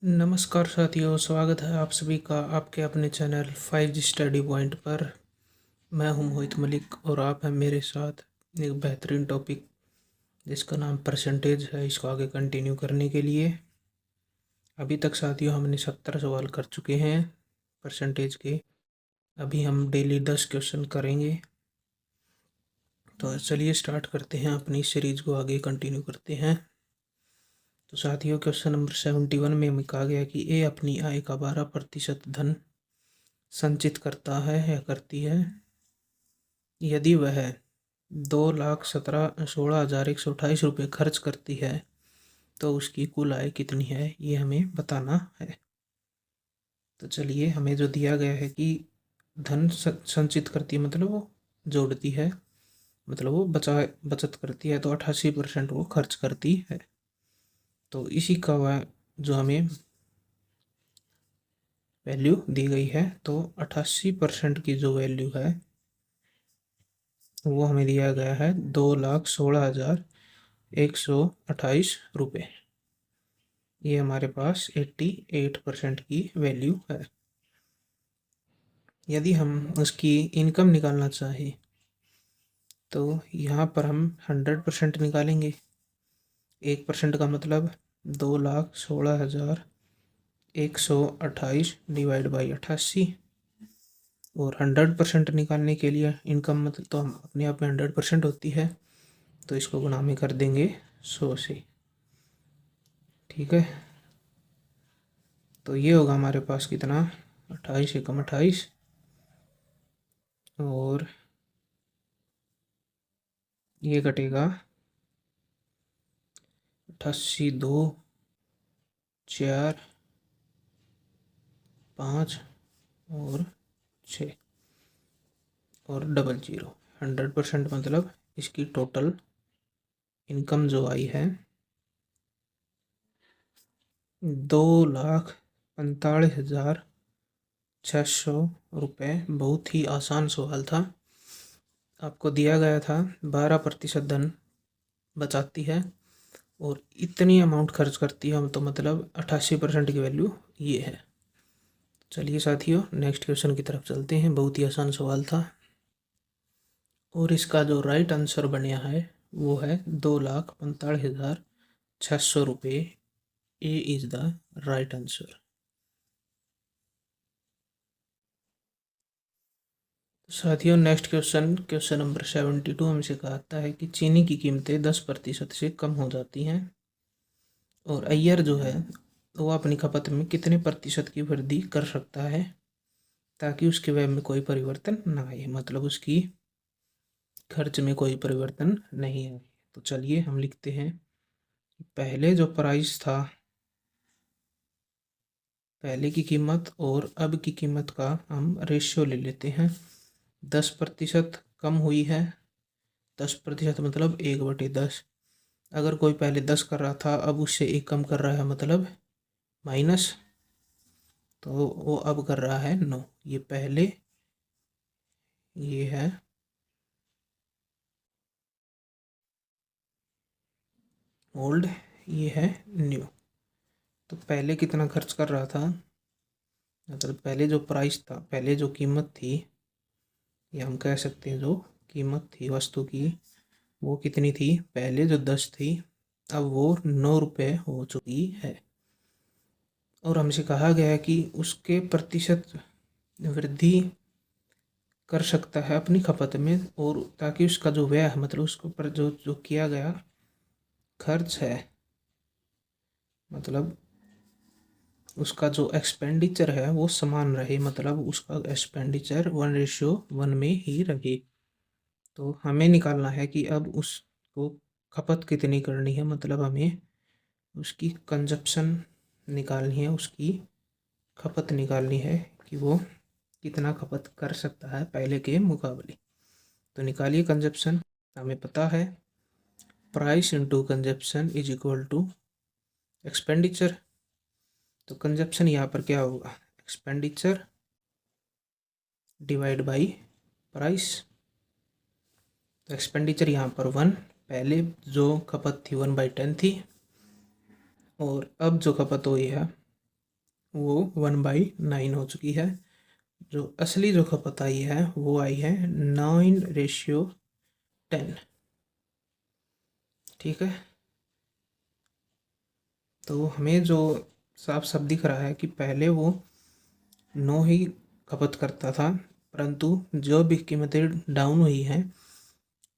नमस्कार साथियों, स्वागत है आप सभी का आपके अपने चैनल 5G स्टडी पॉइंट पर। मैं हूं मोहित मलिक और आप हैं मेरे साथ एक बेहतरीन टॉपिक जिसका नाम परसेंटेज है, इसको आगे कंटिन्यू करने के लिए। अभी तक साथियों हमने 70 सवाल कर चुके हैं परसेंटेज के। अभी हम डेली 10 क्वेश्चन करेंगे। तो चलिए स्टार्ट करते हैं, अपनी सीरीज को आगे कंटिन्यू करते हैं। तो साथियों क्वेश्चन नंबर 71 में हमें कहा गया कि ए अपनी आय का 12% धन संचित करता है या करती है यदि वह 2,16,128 रुपये खर्च करती है तो उसकी कुल आय कितनी है, ये हमें बताना है। तो चलिए, हमें जो दिया गया है कि धन संचित करती है मतलब वो जोड़ती है, मतलब वो बचत करती है, तो 88% वो खर्च करती है। तो इसी का वह जो हमें वैल्यू दी गई है, तो 88% की जो वैल्यू है वो हमें दिया गया है 2,16,128 रुपये। ये हमारे पास 88% की वैल्यू है। यदि हम उसकी इनकम निकालना चाहें तो यहाँ पर हम 100% निकालेंगे। 1% का मतलब 2,16,128 डिवाइड बाई 88। और 100% निकालने के लिए इनकम मतलब तो हम अपने आप में 100% होती है, तो इसको गुणा में कर देंगे 100 से। ठीक है, तो ये होगा हमारे पास कितना, 28 एकम 28 और ये कटेगा 88, 2, 4, 5 और 6 और डबल जीरो। 100% मतलब इसकी टोटल इनकम जो आई है 2,45,600 रुपये। बहुत ही आसान सवाल था। आपको दिया गया था 12% धन बचाती है और इतनी अमाउंट खर्च करती है, तो मतलब 88% की वैल्यू ये है। चलिए साथियों, नेक्स्ट क्वेश्चन की तरफ चलते हैं। बहुत ही आसान सवाल था और इसका जो राइट आंसर बना है वो है 2,45,600 रुपये। ए इज द राइट आंसर। साथियों नेक्स्ट क्वेश्चन नंबर 72 हमसे कहता है कि चीनी की कीमतें 10% से कम हो जाती हैं और अय्यर जो है वो अपनी खपत में कितने प्रतिशत की वृद्धि कर सकता है ताकि उसके व्यय में कोई परिवर्तन ना आए, मतलब उसकी खर्च में कोई परिवर्तन नहीं आए। तो चलिए हम लिखते हैं, पहले जो प्राइस था, पहले की कीमत और अब की कीमत का हम रेशियो ले लेते हैं। 10% कम हुई है, 10% मतलब 1/10। अगर कोई पहले 10 कर रहा था अब उससे 1 कम कर रहा है मतलब माइनस, तो वो अब कर रहा है 9। ये पहले, ये है ओल्ड, ये है न्यू। तो पहले कितना खर्च कर रहा था, मतलब पहले जो प्राइस था, पहले जो कीमत थी, या हम कह सकते हैं जो कीमत थी वस्तु की, वो कितनी थी, पहले जो 10 थी अब वो 9 रुपये हो चुकी है। और हमसे कहा गया है कि उसके प्रतिशत वृद्धि कर सकता है अपनी खपत में, और ताकि उसका जो व्यय है मतलब उसके ऊपर जो जो किया गया खर्च है, मतलब उसका जो एक्सपेंडिचर है वो समान रहे, मतलब उसका एक्सपेंडिचर 1:1 में ही रहे। तो हमें निकालना है कि अब उसको खपत कितनी करनी है, मतलब हमें उसकी कंजप्शन निकालनी है, उसकी खपत निकालनी है कि वो कितना खपत कर सकता है पहले के मुकाबले। तो निकालिए कंजप्शन। हमें पता है price into consumption is equal to expenditure. तो कंजप्शन यहाँ पर क्या होगा, एक्सपेंडिचर डिवाइड बाई प्राइस। तो एक्सपेंडिचर यहाँ पर 1, पहले जो खपत थी 1/10 थी और अब जो खपत हुई है वो 1/9 हो चुकी है। जो असली जो खपत आई है वो आई है 9:10। ठीक है, तो हमें जो साफ साफ दिख रहा है कि पहले वो 9 ही खपत करता था, परंतु जो भी कीमतें डाउन हुई हैं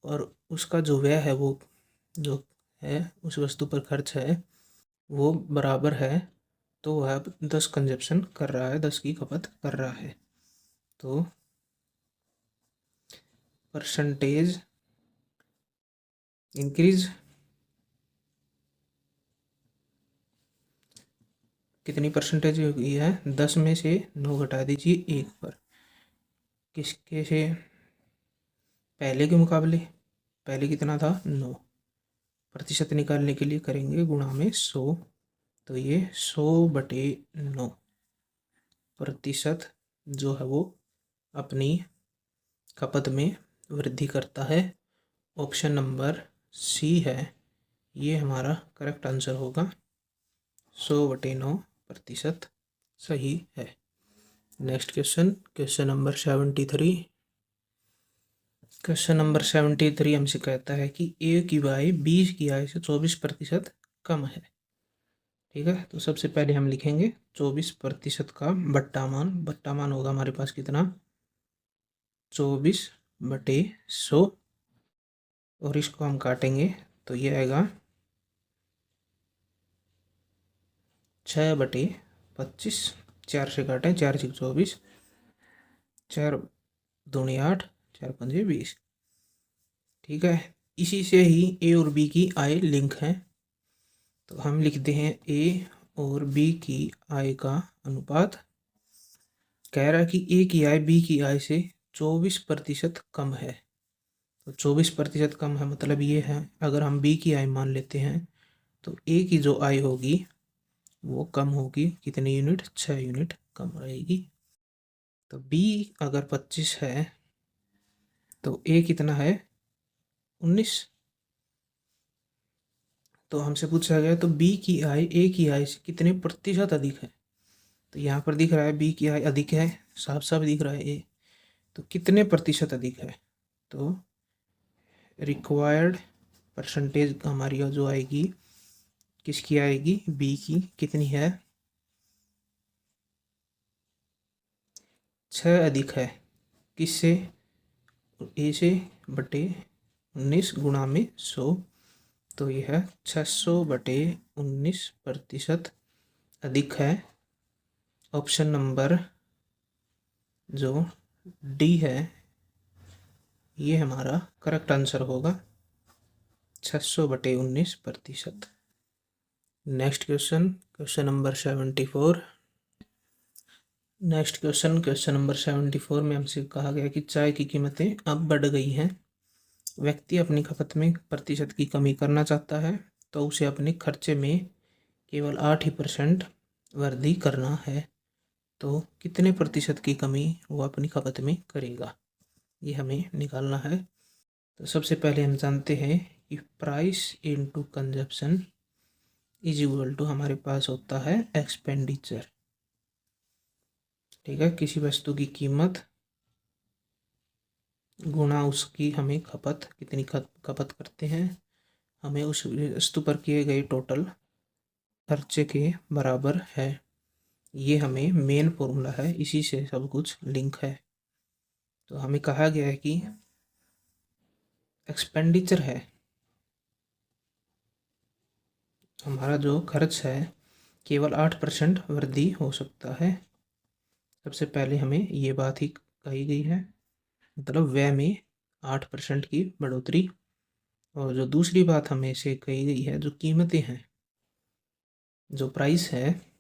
और उसका जो व्यय है, वो जो है उस वस्तु पर खर्च है वो बराबर है, तो वह अब 10 कंजप्शन कर रहा है, 10 की खपत कर रहा है। तो परसेंटेज इंक्रीज कितनी परसेंटेज हुई है? 10 में से 9 घटा दीजिए 1 पर। किसके से? पहले के मुकाबले पहले कितना था? 9। प्रतिशत निकालने के लिए करेंगे गुणा में 100, तो ये 100/9 प्रतिशत जो है वो अपनी खपत में वृद्धि करता है। ऑप्शन नंबर सी है, ये हमारा करेक्ट आंसर होगा। 100/9 प्रतिशत सही है। Next question, question number 73। Question number 73 हमसे कहता है कि ए की आय 20 की आय से 24% कम है। ठीक है, तो सबसे पहले हम लिखेंगे 24% का बट्टा मान होगा हमारे पास कितना? 24/100, और इसको हम काटेंगे तो ये आएगा 6/25। 4 से काटें, 4 6 24, 4 दूनी 8, 4 5 20। ठीक है, इसी से ही ए और बी की आय लिंक है, तो हम लिखते हैं ए और बी की आय का अनुपात। कह रहा है कि ए की आय बी की आय से 24% कम है, तो 24% कम है मतलब ये है, अगर हम बी की आय मान लेते हैं तो ए की जो आय होगी वो कम होगी। कितनी यूनिट? 6 यूनिट कम रहेगी। तो बी अगर 25 है तो ए कितना है? 19। तो हमसे पूछा गया तो बी की आय ए की आय से कितने प्रतिशत अधिक है? तो यहाँ पर दिख रहा है बी की आय अधिक है, साफ साफ दिख रहा है ए, तो कितने प्रतिशत अधिक है? तो रिक्वायर्ड परसेंटेज हमारी जो आएगी, किसकी आएगी? बी की। कितनी है? 6 अधिक है। किससे? ए से बटे 19 गुणा में 100, तो यह 600/19% अधिक है। ऑप्शन नंबर जो डी है ये हमारा करेक्ट आंसर होगा, 600/19%। Next question, question number 74। Next question, question number 74 में हमसे कहा गया कि चाय की कीमतें अब बढ़ गई हैं। व्यक्ति अपनी खपत में प्रतिशत की कमी करना चाहता है, तो उसे अपने खर्चे में केवल 8% वृद्धि करना है। तो कितने प्रतिशत की कमी वो अपनी खपत में करेगा, ये हमें निकालना है। तो सबसे पहले हम जानते हैं कि price into consumption is equal to हमारे पास होता है एक्सपेंडिचर। ठीक है, किसी वस्तु की कीमत गुणा उसकी हमें खपत, कितनी खपत करते हैं, हमें उस वस्तु पर किए गए टोटल खर्चे के बराबर है। ये हमें मेन फॉर्मूला है, इसी से सब कुछ लिंक है। तो हमें कहा गया है कि एक्सपेंडिचर है, हमारा जो खर्च है केवल 8% वृद्धि हो सकता है। सबसे पहले हमें ये बात ही कही गई है, मतलब व्यय में 8% की बढ़ोतरी। और जो दूसरी बात हमें से कही गई है, जो कीमतें हैं, जो प्राइस है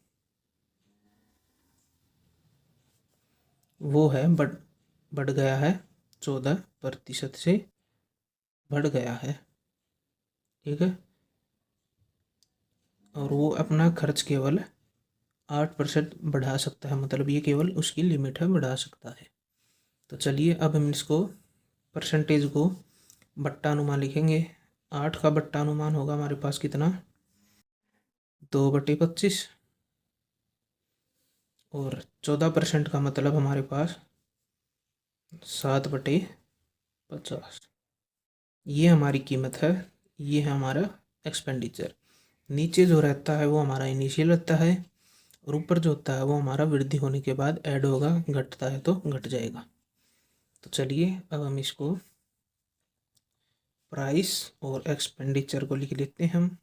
वो है बढ़ गया है, 14% से बढ़ गया है। ठीक है, और वो अपना खर्च केवल 8% बढ़ा सकता है, मतलब ये केवल उसकी लिमिट है, बढ़ा सकता है। तो चलिए अब हम इसको परसेंटेज को बट्टा अनुमान लिखेंगे। 8 का बट्टा अनुमान होगा हमारे पास कितना? 2/25। और 14% का मतलब हमारे पास 7/50। ये हमारी कीमत है, ये है हमारा एक्सपेंडिचर। नीचे जो रहता है वो हमारा इनिशियल रहता है, और ऊपर जो होता है वो हमारा वृद्धि होने के बाद ऐड होगा, घटता है तो घट जाएगा। तो चलिए अब हम इसको प्राइस और एक्सपेंडिचर को लिख लेते हैं हम।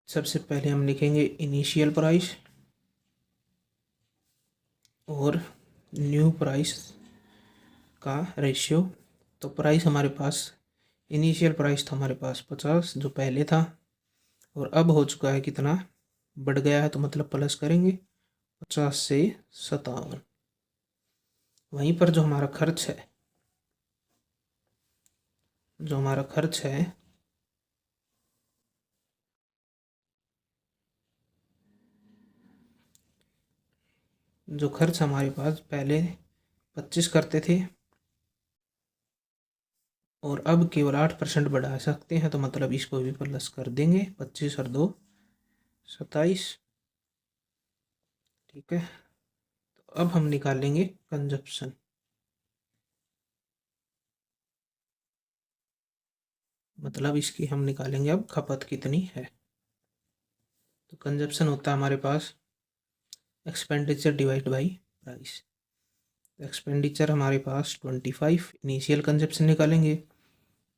सबसे पहले हम लिखेंगे इनिशियल प्राइस और न्यू प्राइस का रेशियो। तो प्राइस हमारे पास, इनिशियल प्राइस था हमारे पास 50 जो पहले था, और अब हो चुका है कितना, बढ़ गया है, तो मतलब प्लस करेंगे 50 से 57। वहीं पर जो हमारा खर्च है, जो हमारा खर्च है जो खर्च हमारे पास पहले 25 करते थे और अब केवल 8% बढ़ा सकते हैं, तो मतलब इसको भी प्लस कर देंगे, 25 और 2 27। ठीक है, तो अब हम निकालेंगे कंजप्शन। मतलब इसकी हम निकालेंगे अब खपत कितनी है। तो कंजप्शन होता है हमारे पास expenditure divide by price. Expenditure हमारे पास 25, इनिशियल कंजप्शन निकालेंगे,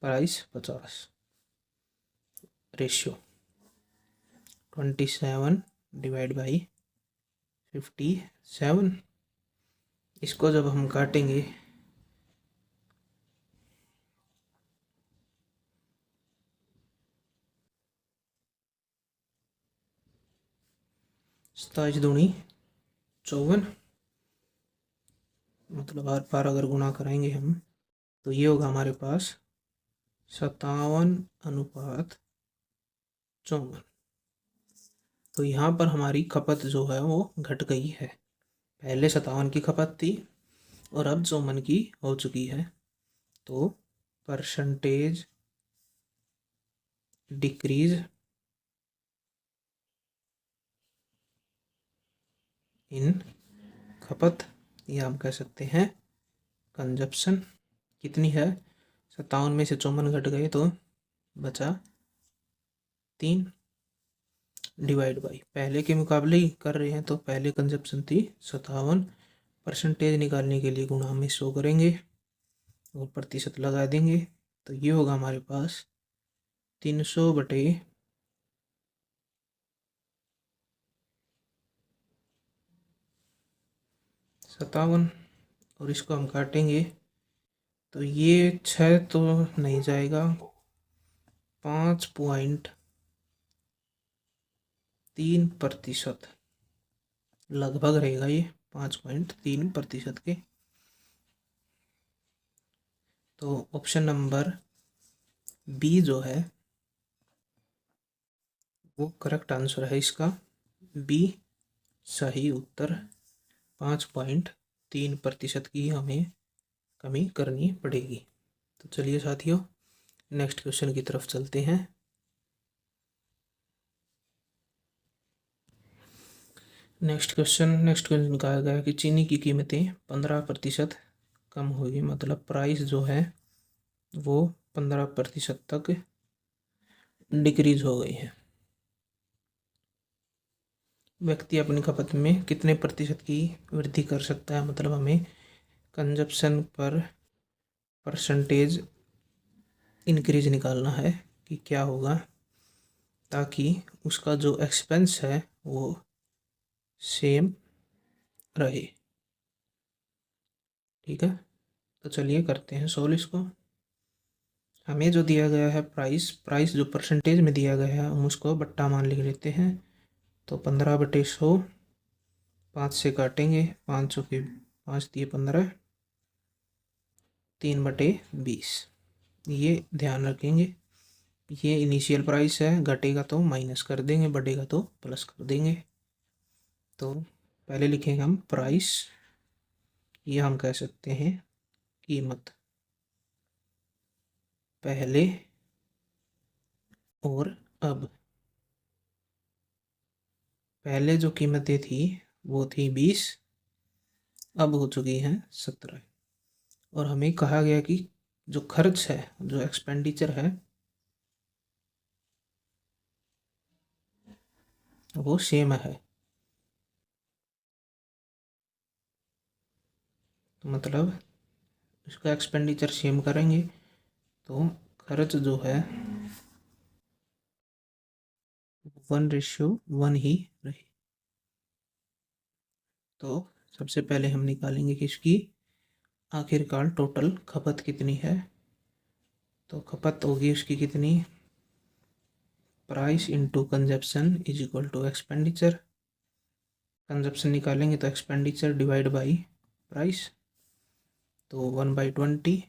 प्राइस 50, रेशियो 27 डिवाइड बाई 57। इसको जब हम काटेंगे सताईस दूनी 54, मतलब हर बार अगर गुणा कराएंगे हम तो ये होगा हमारे पास 57/54। तो यहाँ पर हमारी खपत जो है वो घट गई है। पहले 57 की खपत थी और अब 54 की हो चुकी है। तो परसेंटेज डिक्रीज इन खपत, या हम कह सकते हैं कंजप्शन, कितनी है, 57 में से 54 घट गए तो बचा 3, डिवाइड बाई पहले के मुकाबले ही कर रहे हैं, तो पहले कंजप्शन थी 57, परसेंटेज निकालने के लिए गुणा में 100 करेंगे और प्रतिशत लगा देंगे, तो ये होगा हमारे पास 300/57। और इसको हम काटेंगे तो ये 6 तो नहीं जाएगा, 5.3% लगभग रहेगा ये, 5.3% के। तो ऑप्शन नंबर बी जो है वो करेक्ट आंसर है इसका, बी सही उत्तर। 5.3% की हमें कमी करनी पड़ेगी। तो चलिए साथियों नेक्स्ट क्वेश्चन की तरफ चलते हैं। नेक्स्ट क्वेश्चन कहा गया कि चीनी की कीमतें 15% कम होगी, मतलब प्राइस जो है वो 15% तक डिक्रीज हो गई है। व्यक्ति अपनी खपत में कितने प्रतिशत की वृद्धि कर सकता है, मतलब हमें कंजप्शन पर परसेंटेज इंक्रीज निकालना है कि क्या होगा, ताकि उसका जो एक्सपेंस है वो सेम रहे। ठीक है, तो चलिए करते हैं सोल्व इसको। हमें जो दिया गया है प्राइस जो परसेंटेज में दिया गया है हम उसको बट्टा मान लिख लेते हैं। तो 15/100, 5 से काटेंगे, 500 के 5 दिए 15, 3/20। ये ध्यान रखेंगे, ये इनिशियल प्राइस है, घटेगा तो माइनस कर देंगे, बढ़ेगा तो प्लस कर देंगे। तो पहले लिखेंगे हम प्राइस, ये हम कह सकते हैं कीमत, पहले और अब। पहले जो कीमतें थी वो थी 20, अब हो चुकी हैं 17। और हमें कहा गया कि जो खर्च है, जो एक्सपेंडिचर है, वो सेम है। तो मतलब इसका एक्सपेंडिचर सेम करेंगे तो खर्च जो है 1:1 ही रहे। तो सबसे पहले हम निकालेंगे कि इसकी आखिरकार टोटल खपत कितनी है। तो खपत होगी उसकी कितनी, price into consumption is equal to expenditure. Consumption निकालेंगे तो एक्सपेंडिचर डिवाइड बाई प्राइस, तो 1/20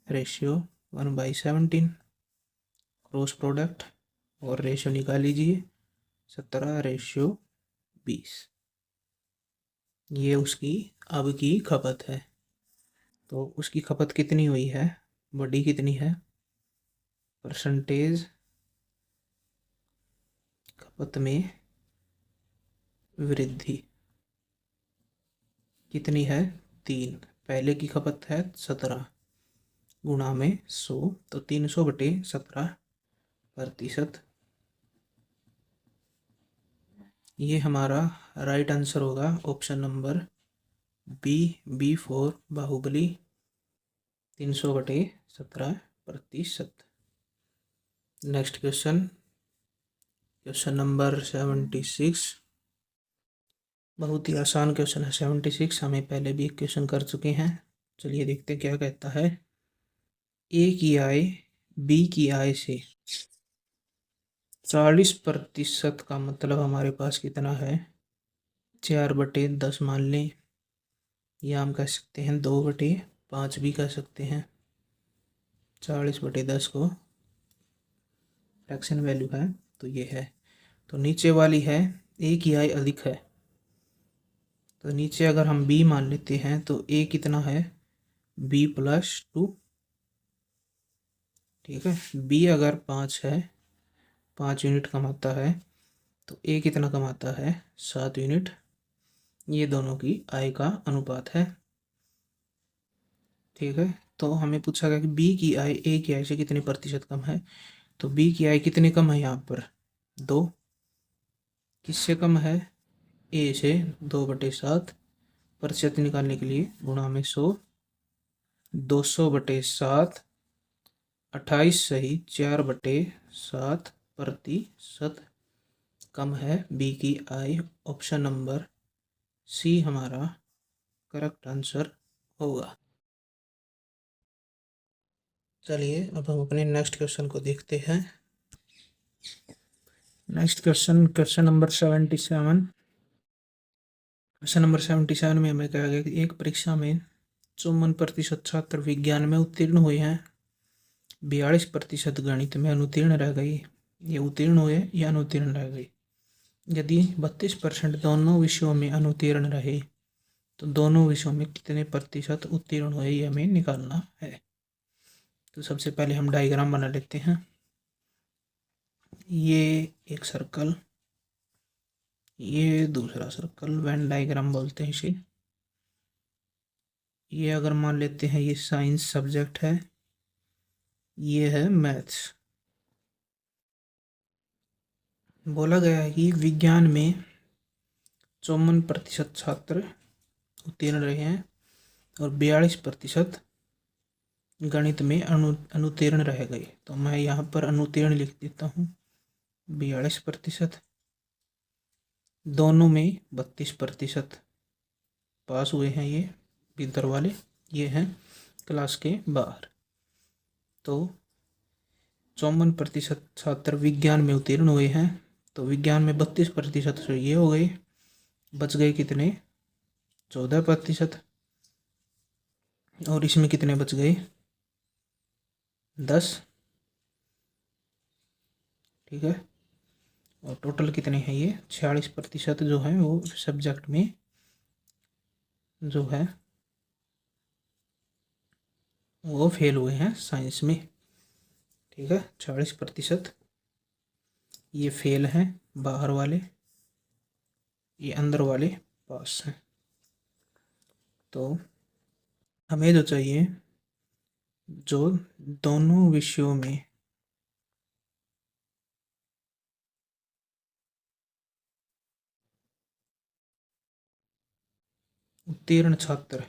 रेशियो 1/17 क्रॉस प्रोडक्ट, और रेशियो निकाल लीजिए 17:20। ये उसकी अब की खपत है। तो उसकी खपत कितनी हुई है, बड़ी कितनी है, परसेंटेज खपत में वृद्धि कितनी है, 3। पहले की खपत है 17 गुणा में 100, तो 300/17%। ये हमारा राइट आंसर होगा option number B for Baahubali, 300/17%। Next question, question number 76। बहुत ही आसान क्वेश्चन है 76, हमें पहले भी एक क्वेश्चन कर चुके हैं। चलिए देखते हैं क्या कहता है। ए की आय बी की आय से 40% का मतलब हमारे पास कितना है, 4/10 मान लें, या हम कह सकते हैं 2/5 भी कह सकते हैं। 40/10 को फ्रैक्शन वैल्यू है तो ये है। तो नीचे वाली है ए की आय अधिक है, तो नीचे अगर हम बी मान लेते हैं तो ए कितना है, b+2। ठीक है, बी अगर 5 है, 5 यूनिट कमाता है, तो ए कितना कमाता है, 7 यूनिट। ये दोनों की आय का अनुपात है। ठीक है, तो हमें पूछा गया कि बी की आय ए की आय से कितने प्रतिशत कम है। तो बी की आय कितनी कम है, यहाँ पर 2। किससे कम है, ए से, 2/7। प्रतिशत निकालने के लिए गुणा में 100, 200/7, 28 सही 4/7% कम है बी की आय। ऑप्शन नंबर सी हमारा करेक्ट आंसर होगा। चलिए अब हम अपने नेक्स्ट क्वेश्चन को देखते हैं। Next question, question number 77। Question number 77 में हमें कहा गया कि एक परीक्षा में 54% छात्र विज्ञान में उत्तीर्ण हुए हैं, 42% गणित में अनुत्तीर्ण रह गई। ये उत्तीर्ण हुए या अनुत्तीर्ण रह गई। यदि 32% दोनों विषयों में अनुत्तीर्ण रहे तो दोनों विषयों में कितने प्रतिशत उत्तीर्ण हुए, ये हमें निकालना है। तो सबसे पहले हम डायग्राम बना लेते हैं। ये एक सर्कल, ये दूसरा सर्कल, वेन डायग्राम बोलते हैं इसे। ये अगर मान लेते हैं ये साइंस सब्जेक्ट है, ये है मैथ्स। बोला गया है कि विज्ञान में 54% छात्र उत्तीर्ण रहे हैं और 42% गणित में अनुत्तीर्ण रह गए। तो मैं यहाँ पर अनुत्तीर्ण लिख देता हूँ 42%। दोनों में 32% पास हुए हैं, ये भीतर वाले, ये हैं क्लास के बाहर। तो 54% छात्र विज्ञान में उत्तीर्ण हुए हैं, तो विज्ञान में 32% से ये हो गए, बच गए कितने, 14%। और इसमें कितने बच गए, 10। ठीक है, और टोटल कितने हैं, ये 46% जो है वो सब्जेक्ट में जो है वो फेल हुए हैं साइंस में। ठीक है, 40% ये फेल हैं बाहर वाले, ये अंदर वाले पास हैं। तो हमें जो चाहिए, जो दोनों विषयों में उत्तीर्ण छात्र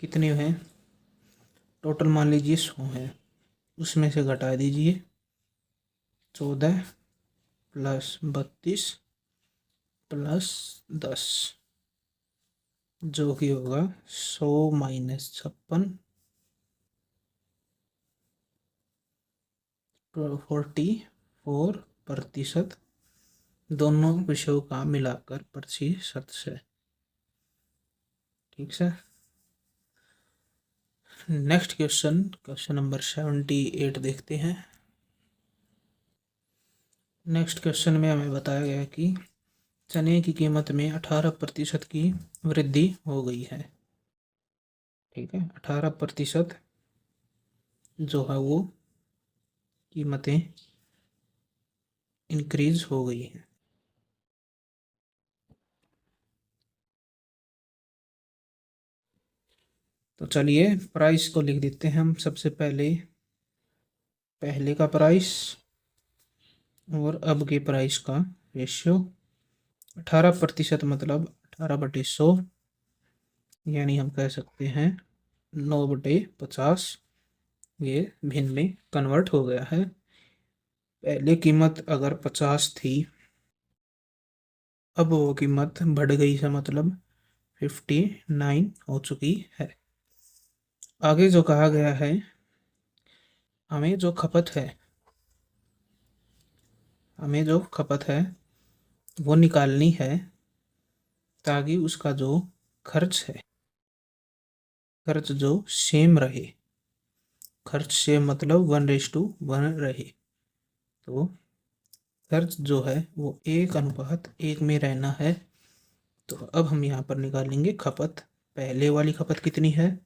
कितने हैं, टोटल मान लीजिए 100 हैं, उसमें से घटा दीजिए 14 प्लस 32 प्लस 10, जो कि होगा 100 माइनस 56, 44% दोनों विषयों का मिलाकर प्रतिशत से। ठीक है। नेक्स्ट क्वेश्चन, क्वेश्चन नंबर 78 देखते हैं। नेक्स्ट क्वेश्चन में हमें बताया गया कि चने की कीमत में 18% की वृद्धि हो गई है। ठीक है, 18% जो है वो कीमतें इंक्रीज हो गई हैं। तो चलिए प्राइस को लिख देते हैं हम सबसे पहले, पहले का प्राइस और अब के प्राइस का रेशियो। 18% मतलब 18/100, यानी हम कह सकते हैं 9/50। ये भिन्न में कन्वर्ट हो गया है। पहले कीमत अगर 50 थी, अब वो कीमत बढ़ गई है, मतलब 59 हो चुकी है। आगे जो कहा गया है, हमें जो खपत है वो निकालनी है, ताकि उसका जो खर्च है, खर्च जो सेम रहे, खर्च सेम मतलब 1:1 रहे। तो खर्च जो है वो 1:1 में रहना है। तो अब हम यहाँ पर निकालेंगे खपत। पहले वाली खपत कितनी है,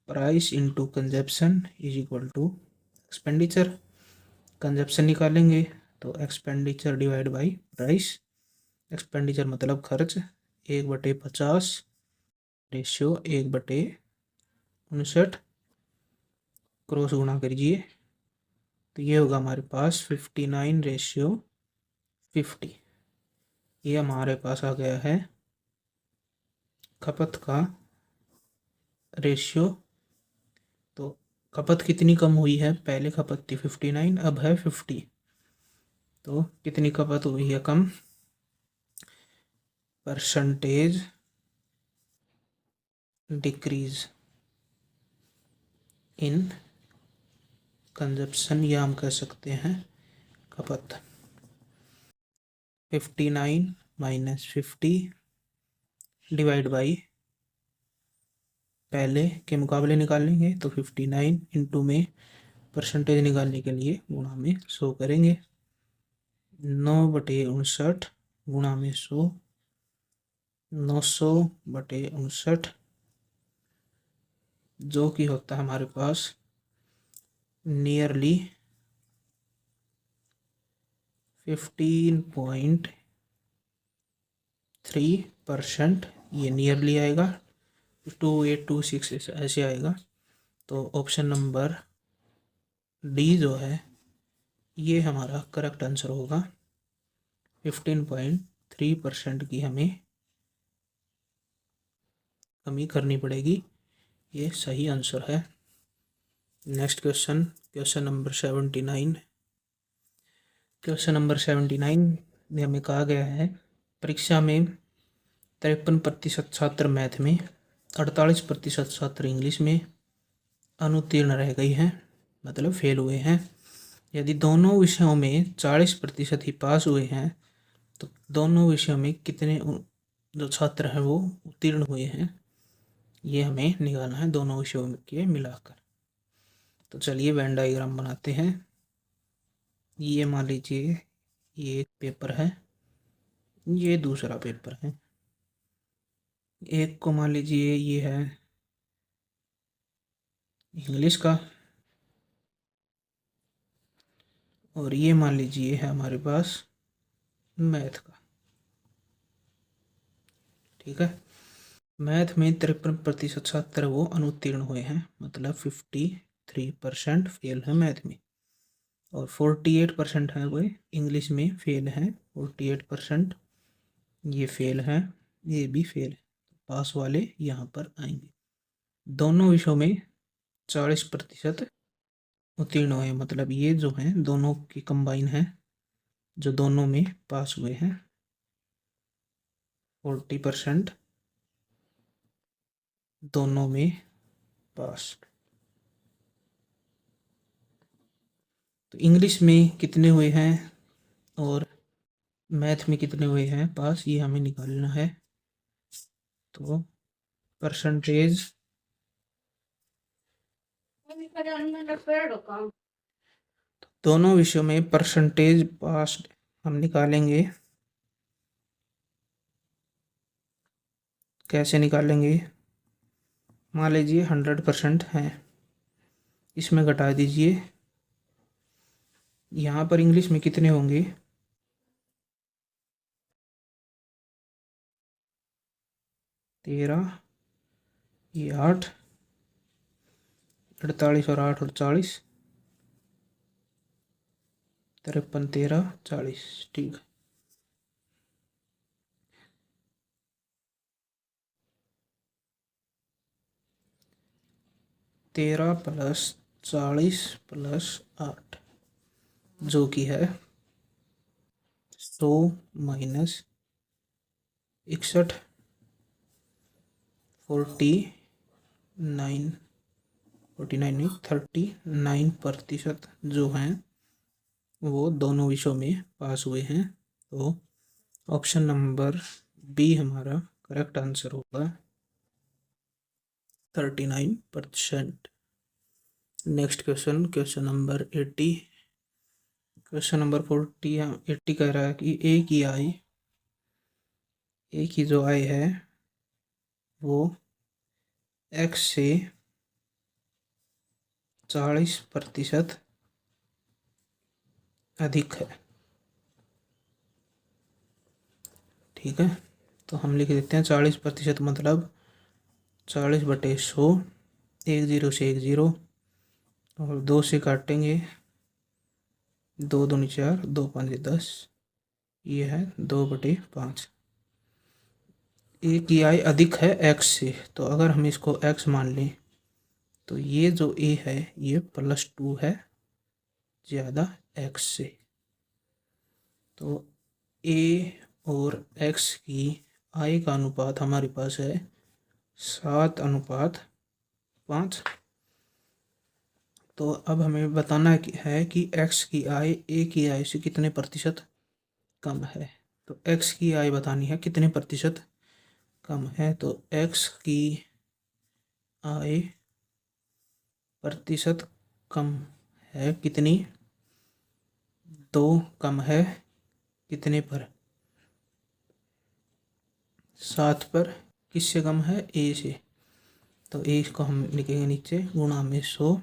price into consumption is equal to expenditure. Consumption निकालेंगे तो expenditure divide by price. Expenditure मतलब खर्च, 1/50 रेशियो 1/59, क्रॉस गुणा करिए तो ये होगा हमारे पास 59/50। ये हमारे पास आ गया है खपत का रेशियो। तो खपत कितनी कम हुई है, पहले खपत थी 59, अब है 50। तो कितनी खपत हुई है कम, परसेंटेज डिक्रीज इन कंजप्शन, या हम कह सकते हैं खपत। 59 माइनस 50 डिवाइड बाई, पहले के मुकाबले निकालेंगे तो 59 इंटू में परसेंटेज निकालने के लिए गुणा में 100 करेंगे। 9/59 गुणा में 100, 900/59, जो कि होता है हमारे पास नियरली 15.3%। ये नियरली आएगा, 2826 ऐसे आएगा। तो ऑप्शन नंबर डी जो है ये हमारा करेक्ट आंसर होगा। 15.3% की हमें कमी करनी पड़ेगी, ये सही आंसर है। Next question, question number 79। Question number 79 में हमें कहा गया है, परीक्षा में 53% छात्र मैथ में, 48% छात्र इंग्लिश में अनुत्तीर्ण रह गई हैं, मतलब फेल हुए हैं। यदि दोनों विषयों में 40% ही पास हुए हैं, तो दोनों विषयों में कितने जो छात्र हैं वो उत्तीर्ण हुए हैं, ये हमें निकालना है दोनों विषयों के मिलाकर। तो चलिए वेन डायग्राम बनाते हैं। ये मान लीजिए ये एक पेपर है, ये दूसरा पेपर है। एक को मान लीजिए ये है इंग्लिश का, और ये मान लीजिए है हमारे पास मैथ का। ठीक है। मैथ में 53% छात्र वो अनुत्तीर्ण हुए हैं, मतलब 53% फेल है मैथ में, और 48% है वो इंग्लिश में फेल हैं। 48% ये फेल हैं, ये भी फेल है। पास वाले यहाँ पर आएंगे। दोनों विषयों में 40% उत्तीर्ण हुए, मतलब ये जो हैं दोनों की कंबाइन है, जो दोनों में पास हुए हैं 40%, दोनों में पास। तो इंग्लिश में कितने हुए हैं और मैथ में कितने हुए हैं पास, ये हमें निकालना है। तो परसेंटेज दोनों विषयों में परसेंटेज पास हम निकालेंगे। कैसे निकालेंगे? मान लीजिए 100% है, इसमें घटा दीजिए। यहाँ पर इंग्लिश में कितने होंगे? 13, ये 8, 48 और 8 और 40, 53, 13, 40, ठीक है। तेरह प्लस 40 प्लस 8, जो कि है 100 माइनस 61, 49, 49 नहीं 39% जो हैं वो दोनों विषयों में पास हुए हैं। तो ऑप्शन नंबर बी हमारा करेक्ट आंसर होगा, 39%। Next question, question number 80। Question number 80 कह रहा है कि ए की जो आय है वो x से 40% अधिक है, ठीक है। तो हम लिख देते हैं 40%, मतलब 40/100, 1 0 से 1 0 और 2 से काटेंगे, 2 दूनी 4, 2 5 10, ये है 2/5। ए की आय अधिक है एक्स से, तो अगर हम इसको एक्स मान लें तो ये जो ए है ये +2 है ज़्यादा एक्स से। तो ए और एक्स की आय का अनुपात हमारे पास है 7:5। तो अब हमें बताना है कि एक्स की आय ए की आय से कितने प्रतिशत कम है। तो एक्स की आय बतानी है कितने प्रतिशत कम है। तो एक्स की आय प्रतिशत कम है कितनी? 2 कम है कितने पर? 7 पर। किससे कम है? ए से। तो ए को हम लिखेंगे नीचे गुणा में 100,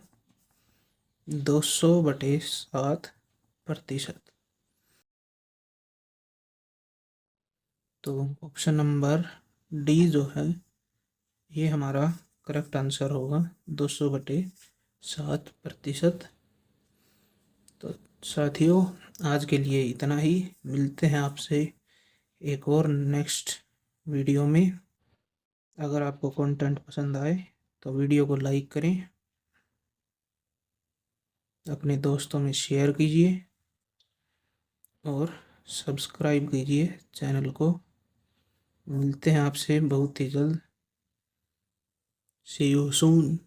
200/7%। तो ऑप्शन नंबर डी जो है ये हमारा करेक्ट आंसर होगा, 200/7%। तो साथियों आज के लिए इतना ही, मिलते हैं आपसे एक और नेक्स्ट वीडियो में। अगर आपको कंटेंट पसंद आए तो वीडियो को लाइक करें, अपने दोस्तों में शेयर कीजिए और सब्सक्राइब कीजिए चैनल को। मिलते हैं आपसे बहुत ही जल्द। सी यू सून।